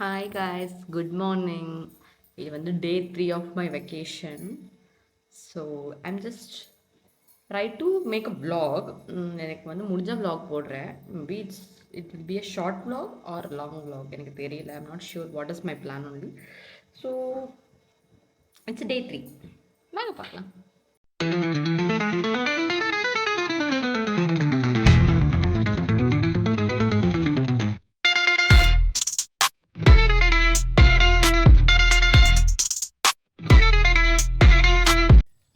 Hi guys, good morning. இது வந்து day 3 of my vacation. So I'm just try to make a vlog. எனக்கு வந்து முடிஞ்ச vlog போடுறேன். Maybe it will be a short vlog or long vlog எனக்கு தெரியல. I'm not sure what is my plan only. So it's day 3. வாங்க பார்க்கலாம்.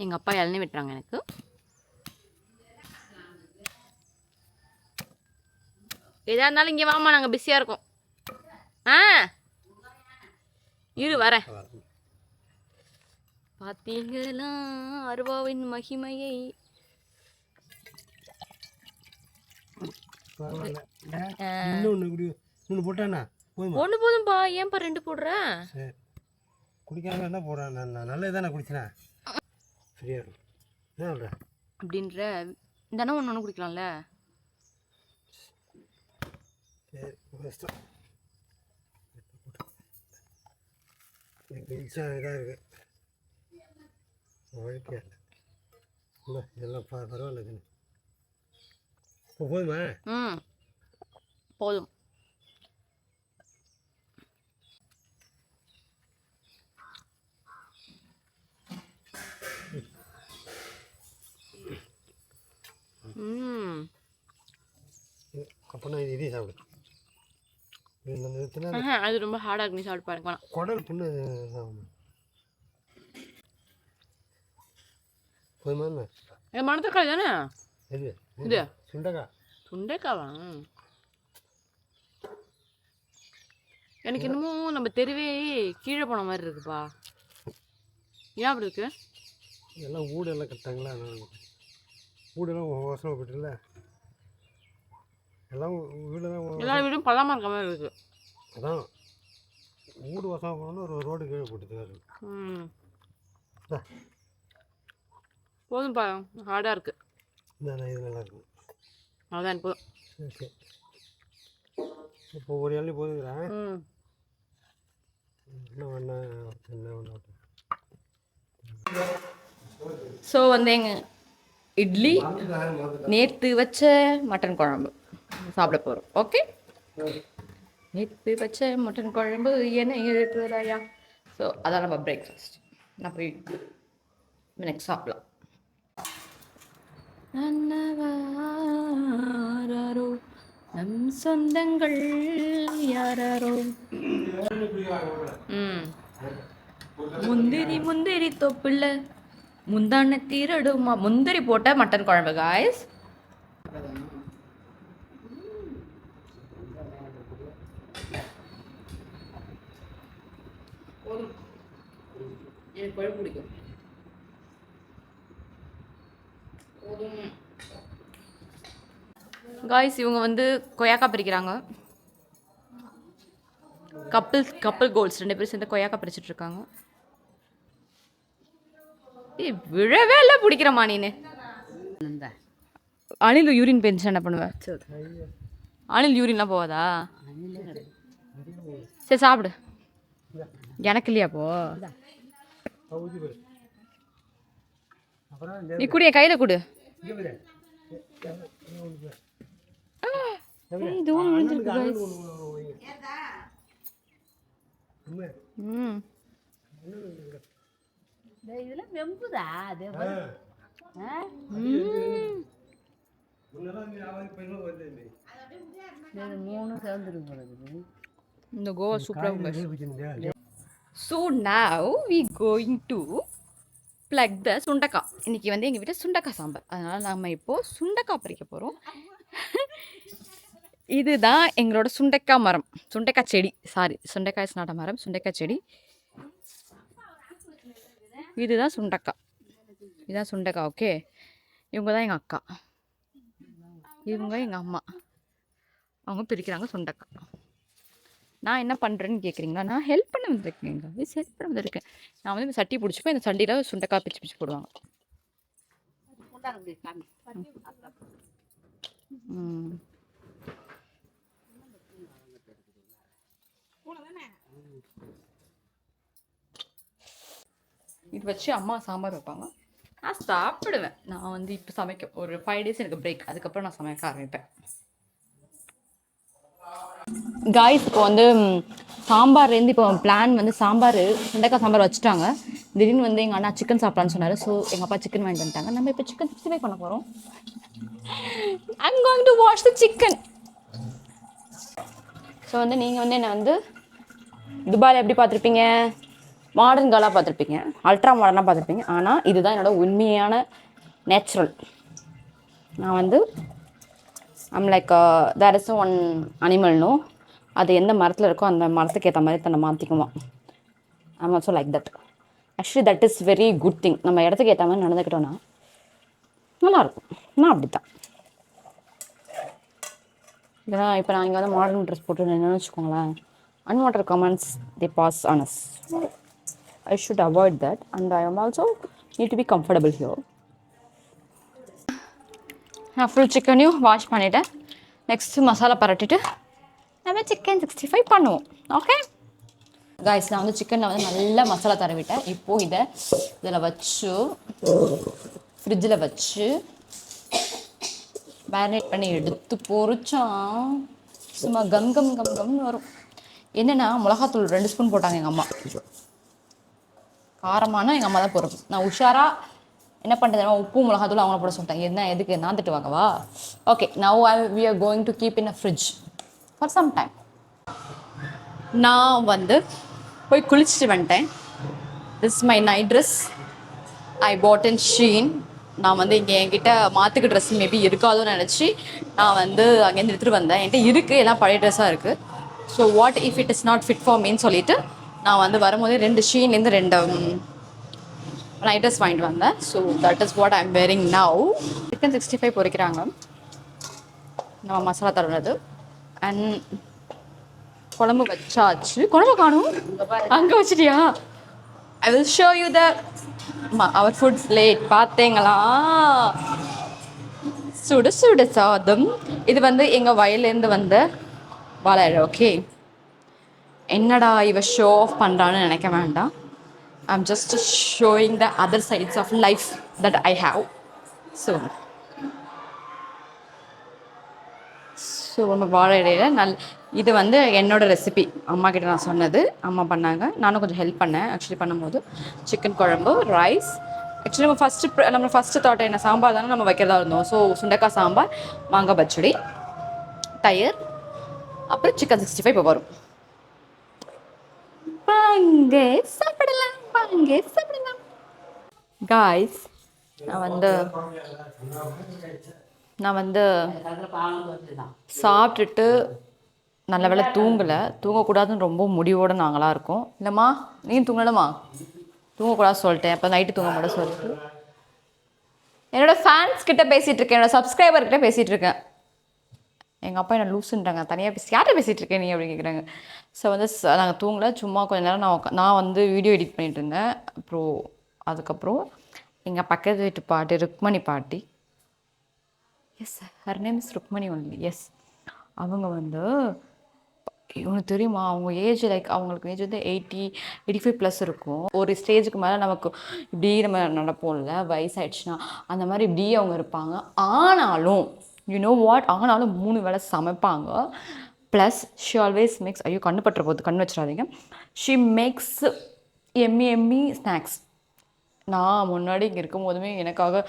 எங்கள் அப்பா இளநீ வெட்டுறாங்க எனக்கு. எதாக இருந்தாலும் இங்கே வாமா, நாங்கள் பிஸியாக இருக்கோம். ஆ இரு வரேன். பார்த்தீங்களா அருவாவின் மகிமையை? ஒன்று போதும்பா, ஏன்பா 2 போடுற? குடிக்காம என்ன போடுறேன், நான் நல்லது தானே குடிச்சேன். சரியா என்ன அப்படின்ற தினம் ஒன்று ஒன்று குடிக்கலாம்ல. சரி கஷ்டம். இதாக இருக்கு வாழ்க்கையா இல்லை இதெல்லாம் பரவாயில்ல. இப்போ போதுமா? போதும். அப்போனா இதே சாப்பிடு. அது ரொம்ப ஹார்டாக இருக்கு, நீ சாப்பிட்டு பாருங்க. வேணாம், குடல் புண்ணு போதுமா? என் மணத்தக்காளி தானே இது இது சுண்டக்காய். சுண்டைக்காவா? எனக்கு என்னமோ நம்ம தெருவே கீழே போன மாதிரி இருக்குப்பா. ஏன் அப்படி இருக்கு? எல்லாம் ஊடெல்லாம் கட்டாங்களா? ஊடெல்லாம் வாசனை போட்டுல எல்லாம் வீடெல்லாம் எல்லா வீடும் பள்ளமாக இருக்க மாதிரி இருக்கு. அதான் ஊடு வாசனை போனோன்னு ஒரு ரோடு கீழே போட்டுருக்காரு. போதும்ப்பா, ஹார்டாக இருக்கு. இது நல்லா இருக்கும். அதான் போதும். சரி சரி, இப்போ ஒரு இளநீ போதுங்கிறேன். என்ன ஒன்று என்ன ஒன்று. ஸோ வந்து எங்கள் இட்லி, நேற்று வச்ச மட்டன் குழம்பு சாப்பிட போகிறோம். ஓகே, நேற்று வச்ச மட்டன் குழம்பு என்ன இருக்குதாயா? ஸோ அதான் நம்ம பிரேக்ஃபாஸ்ட். நான் போய் நெக்ஸ்ட் சாப்பிடலாம். யாரோ நம் சொந்தங்கள் யாரோ. முந்திரி முந்திரி தொப்புல முந்தான தீரடுமா. முந்திரி போட்ட மட்டன் குழம்பு காய்ஸ். எனக்கு குழம்பு பிடிக்கும். காய்ஸ், இவங்க வந்து கொய்யாக்கா பறிக்கிறாங்க. கப்பிள் கோல்ஸ் 2 பேரும் சேர்ந்து கொய்யாக்கா பறிச்சுட்டு இருக்காங்க. விழவே இல்லை, பிடிக்கிறமா நீனு. அணில் யூரின் பெஞ்சு என்ன பண்ணுவேன்? அணில் யூரின்லாம் போவாதா? சரி சாப்பிடு. எனக்கு இல்லையா போ? நீ குடி, என் கையில் கொடு. இது இதெல்லாம் வெம்புதா? அது மூணு சேர்ந்துருக்கு. இந்த கோவா சூப்பராக. So now we going to pluck the sundakkai. இன்றைக்கி வந்து எங்கள் வீட்டில் சுண்டக்காய் சாம்பார். அதனால் நம்ம இப்போது சுண்டக்காய் பறிக்க போகிறோம். இதுதான் எங்களோட சுண்டைக்காய் மரம், சுண்டைக்காய் செடி. சாரி, சுண்டைக்காய் இஸ் நாட் அ மரம், சுண்டைக்காய் செடி. இதுதான் சுண்டக்காய், இதுதான் சுண்டக்காய். ஓகே, இவங்க தான் எங்கள் அக்கா, இவங்க எங்கள் அம்மா. அவங்க பிரிக்கிறாங்க சுண்டக்காய். நான் என்ன பண்ணுறேன்னு கேட்குறீங்களா? நான் ஹெல்ப் பண்ண வந்திருக்கேங்க. ஹெல்ப் பண்ண வந்திருக்கேன். நான் வந்து இந்த சட்டி பிடிச்சிப்பேன், இந்த சட்டியில் சுண்டக்காய் பிச்சு பிச்சு போடுவாங்க. இது வச்சு அம்மா சாம்பார் வைப்பாங்க, நான் சாப்பிடுவேன். நான் வந்து இப்போ சமைக்க ஒரு 5 days எனக்கு பிரேக், அதுக்கப்புறம் நான் சமைக்க ஆரம்பிப்பேன். காய்ஸ் இப்போ வந்து சாம்பார்லேருந்து இப்போ பிளான் வந்து சாம்பார் சுண்டைக்காய் சாம்பார் வச்சுட்டாங்க. திடீர்னு வந்து எங்கள் அண்ணா சிக்கன் சாப்பிட்லான்னு சொன்னார். ஸோ எங்கள் அப்பா சிக்கன் வாங்கிட்டு வந்துட்டாங்க. நம்ம இப்போ சிக்கன் 65 பண்ண போகிறோம். I'm going to wash the chicken. So வந்து நீங்கள் வந்து என்னை வந்து துபாயில் எப்படி பார்த்துருப்பீங்க, மாடர்ன் கேர்ளாக பார்த்துருப்பீங்க, அல்ட்ரா மாடர்னாக பார்த்துருப்பீங்க. ஆனால் இதுதான் என்னோடய உண்மையான நேச்சுரல். நான் வந்து I'm like there is one அனிமல்னோ, அது எந்த மரத்தில் இருக்கோ அந்த மரத்துக்கு ஏற்ற மாதிரி தன்னை மாற்றிக்குவோம். I'm also like that. Actually that is very good thing. நம்ம இடத்துக்கு ஏற்ற மாதிரி நடந்துக்கிட்டோன்னா நல்லாயிருக்கும். நான் அப்படி தான். ஏன்னா இப்போ நான் இங்கே வந்து மாடர்ன் ட்ரெஸ் போட்டு என்னென்னு வச்சுக்கோங்களேன், unwanted comments they pass on us. I should avoid that and I am also need to be comfortable here. நான் ஃபுல் சிக்கனையும் வாஷ் பண்ணிவிட்டேன். நெக்ஸ்ட்டு மசாலா பரட்டிட்டு நம்ம சிக்கன் 65 பண்ணுவோம். ஓகே காய்ஸ், நான் வந்து சிக்கனில் வந்து நல்லா மசாலா தடவிட்டேன். இப்போது இதில் வச்சு ஃப்ரிட்ஜில் வச்சு மேரினேட் பண்ணி எடுத்து பொரிச்சா சும்மா கம் கம் கம் கம்னு வரும். என்னென்னா மிளகாத்தூள் 2 ஸ்பூன் போட்டாங்க எங்கள் அம்மா. காரமான எங்கள் அம்மா தான் போடுறது. நான் உஷாராக என்ன பண்ணுறேன், உப்பு மிளகாத்தூள் அவங்கள போட சொல்லிட்டேன். என்ன எதுக்கு நான் திட்டு வாங்கவா? Okay, now we are going to keep in a fridge for some time. நான் வந்து போய் குளிச்சுட்டு வந்துட்டேன். This my night dress I bought in Shein. நான் வந்து இங்கே என்கிட்ட மாற்றுக்கு ட்ரெஸ் மேபி இருக்காதோன்னு நினச்சி நான் வந்து அங்கேருந்து எடுத்துகிட்டு வந்தேன். என்கிட்ட இருக்குது, எல்லாம் பழைய ட்ரெஸ்ஸாக இருக்குது. So what if it is not fit for மீன்னு சொல்லிவிட்டு நான் வந்து வரும்போதே 2 ஷீன்லேருந்து 2 நைட் ட்ரெஸ் வாங்கிட்டு வந்தேன். So that is what I am wearing now. Chicken 65 பொரிக்கிறாங்க, நம்ம மசாலா தருவது. அண்ட் குழம்பு வச்சாச்சு. குழம்பு காணும், அங்கே வச்சுட்டியா? I will show you the our food plate. பார்த்தீங்களா, சுட சுட சாதம். இது வந்து எங்கள் வயலேருந்து வந்த வாழை. ஓகே, என்னடா இவ ஷோ ஆஃப் பண்ணுறான்னு நினைக்க வேண்டாம். I'm just showing the other sides of life that I have. So நம்ம வாழை இலையில் இது வந்து என்னோடய ரெசிபி. அம்மா கிட்ட நான் சொன்னது, அம்மா பண்ணாங்க, நானும் கொஞ்சம் ஹெல்ப் பண்ணேன். ஆக்சுவலி பண்ணும்போது சிக்கன் குழம்பு, ரைஸ். ஆக்சுவலி நம்ம ஃபஸ்ட்டு தாட் என்ன, சாம்பார் தானே நம்ம வைக்கிறதா இருந்தோம். ஸோ சுண்டைக்காய் சாம்பார், மாங்காய் பச்சடி, தயிர், அப்புறம் சிக்கன் 65 இப்போ வரும். வாங்க சாப்பிடலாம், வாங்க சாப்பிடலாம். காய்ஸ், நான் வந்து சாப்பிட்டுட்டு நல்ல வேளை தூங்கக்கூடாதுன்னு ரொம்ப முடிவோடு நாங்களாம் இருக்கோம். இல்லைம்மா, நீ தூங்கலம்மா, தூங்கக்கூடாது சொல்லிட்டேன். அப்போ நைட்டு தூங்க மாட்டேன் சொல்லிட்டு என்னோடய ஃபேன்ஸ் கிட்ட பேசிகிட்டு இருக்கேன், என்னோடய சப்ஸ்கிரைபர்கிட்ட பேசிகிட்டு இருக்கேன். எங்கள் அப்பா என்ன லூஸுன்றாங்க, தனியாக யார்கிட்ட பேசிகிட்டு இருக்கேன் நீ அப்படின்னு கேட்குறாங்க. ஸோ வந்து நாங்கள் தூங்கலை, சும்மா கொஞ்சம் நேரம் நான் வந்து வீடியோ எடிட் பண்ணிகிட்டு இருந்தேன். அதுக்கப்புறம் எங்கள் பக்கத்து வீட்டு பாட்டி ருக்மணி பாட்டி, yes her name is Rukmani only, yes, அவங்க வந்து இவனுக்கு தெரியுமா, அவங்க ஏஜ் அவங்களுக்கு ஏஜ் வந்து 85+ இருக்கும். ஒரு ஸ்டேஜுக்கு மேலே நமக்கு இப்படி நம்ம நடப்போம்ல, வயசாயிடுச்சுன்னா அந்த மாதிரி இப்படி அவங்க இருப்பாங்க. ஆனாலும் ஆனாலும் 3 வேளை சமைப்பாங்க. ப்ளஸ் ஷி ஆல்வேஸ் மேக்ஸ், ஐயோ கண்ணு பட்டுற போது, கண்ணு வச்சிடாதீங்க. She makes yummy snacks. நான் முன்னாடி இங்கே இருக்கும் போதுமே எனக்காக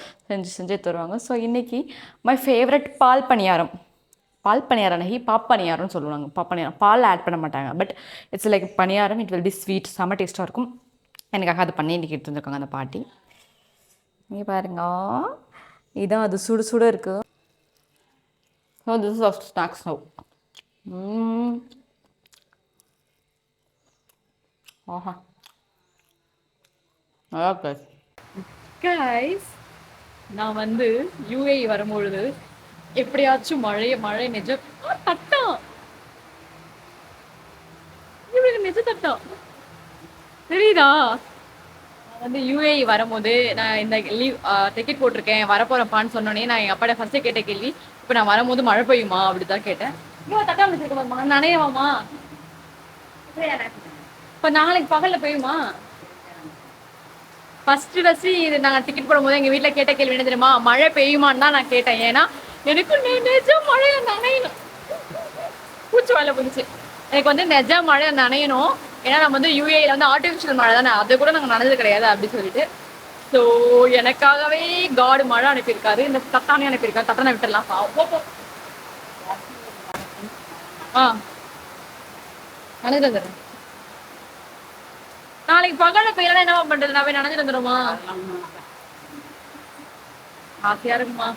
செஞ்சே தருவாங்க. ஸோ இன்றைக்கி மை ஃபேவரட் பால் பணியாரம் நகி பாப்பணியாரம்னு சொல்லுவாங்க. பாப்பணியாரம் பால் ஆட் பண்ண மாட்டாங்க, but it's like paniyaram. It will B sweet, செம்ம டேஸ்ட்டாக இருக்கும். எனக்காக அது பண்ணி இன்றைக்கி எடுத்து வந்துருக்காங்க அந்த பாட்டி. இங்கே பாருங்க, இதான் அது சுடு சுட இருக்குது. So this is of snacks now. ஆஹா, நல்லா கைஸ். நான் வந்து யூஏ வரும்பொழுது எப்படியாச்சும் மழை நெஜ தட்டம் நெஜ தட்டம் தெரியுதா? நான் வந்து யூஏ வரும்போது நான் இந்த லீவ் டிக்கெட் போட்டிருக்கேன், வரப்போறப்பான்னு சொன்னோன்னே நான் எங்கள் அப்பாட்ட ஃபர்ஸ்டே கேட்ட கேள்வி, இப்போ நான் வரும்போது மழை பெய்யுமா அப்படி தான் கேட்டேன். தட்டா வச்சிருக்கேன், நனையவாமா இப்போ நாளைக்கு பகல்ல பெய்யுமா? ஃபர்ஸ்ட் இது நாங்கள் டிக்கெட் போடும்போது எங்கள் வீட்டில் கேட்ட கேள்வி என்ன தெரியுமா, மழை பெய்யுமான்னு தான் நான் கேட்டேன். ஏன்னா எனக்கு நிஜம் மழையை நனையணும், பூச்சி வேலை போச்சு. எனக்கு வந்து நிஜ மழை நனையணும். ஏன்னா நம்ம வந்து யூஏல வந்து ஆர்டிஃபிஷியல் மழை தானே, அதை கூட நாங்கள் நனைஞ்சது கிடையாது அப்படின்னு சொல்லிட்டு. ஸோ எனக்காகவே காடு மழை அனுப்பியிருக்காரு. இந்த தட்டானே அனுப்பியிருக்காரு. தட்டானை விட்டுடலாம். ஆ நனைஞ்சு வந்துடுறேன். நாளைக்கு பகல பெய்யலாம் என்ன பண்றது? நான் போய் நனைஞ்சு வந்துடுமா? ஆசையா இருக்குமா?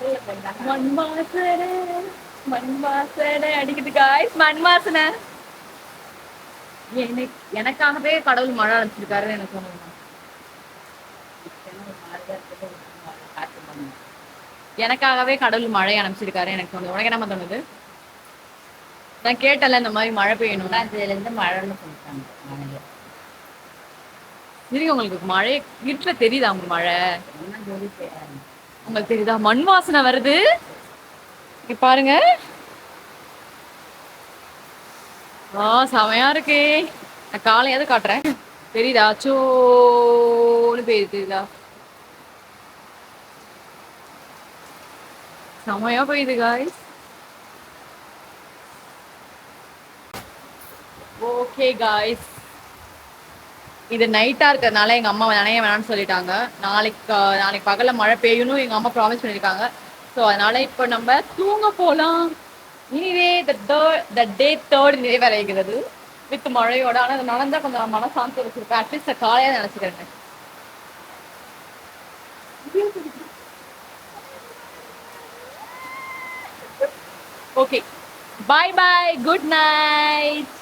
மண் வாசனை மண் வாசனை அடிக்குது காய்ஸ், மண் வாசனை. எனக்காகவே கடவுள் மழை அனுப்பிச்சிருக்காருன்னு எனக்கு தோணுது. எனக்காகவே கடவுள் மழை அனுப்பிச்சிருக்காரு எனக்கு தோணுது. உனக்கு என்ன தோணுது? நான் கேட்டல இந்த மாதிரி மழை பெய்யணும். இருந்து மழைன்னு சொல்லிட்டாங்க மழையை. சரிங்க, உங்களுக்கு மழை இருட்டுல தெரியுதா? உங்களுக்கு மழை உங்களுக்கு தெரியுதா? மண் வாசனை வருது இங்க பாருங்க. செமையா இருக்கே. நான் காலையாவது காட்டுறேன். தெரியுதா? சோன்னு பெய்யுது. தெரியுதா? செமையா பெய்யுது காய்ஸ். ஓகே காய்ஸ், இது நைட்டா இருக்கிறதுனால எங்க அம்மா நனைய வேணாம்னு சொல்லிட்டாங்க. நாளைக்கு பகல்ல மழை பெய்யணும் எங்க அம்மா ப்ராமிஸ் பண்ணிருக்காங்க. ஸோ அதனால இப்போ நம்ம தூங்க போலாம். இனிவே த டே 3 நிறைவடைகிறது வித் மழையோட. ஆனால் அது நனைஞ்சா கொஞ்சம் மனசாந்தி வச்சிருப்பேன். அட்லீஸ்ட் காலையாக நினைச்சுக்கிறேன். ஓகே, பாய் பாய், குட் நைட்.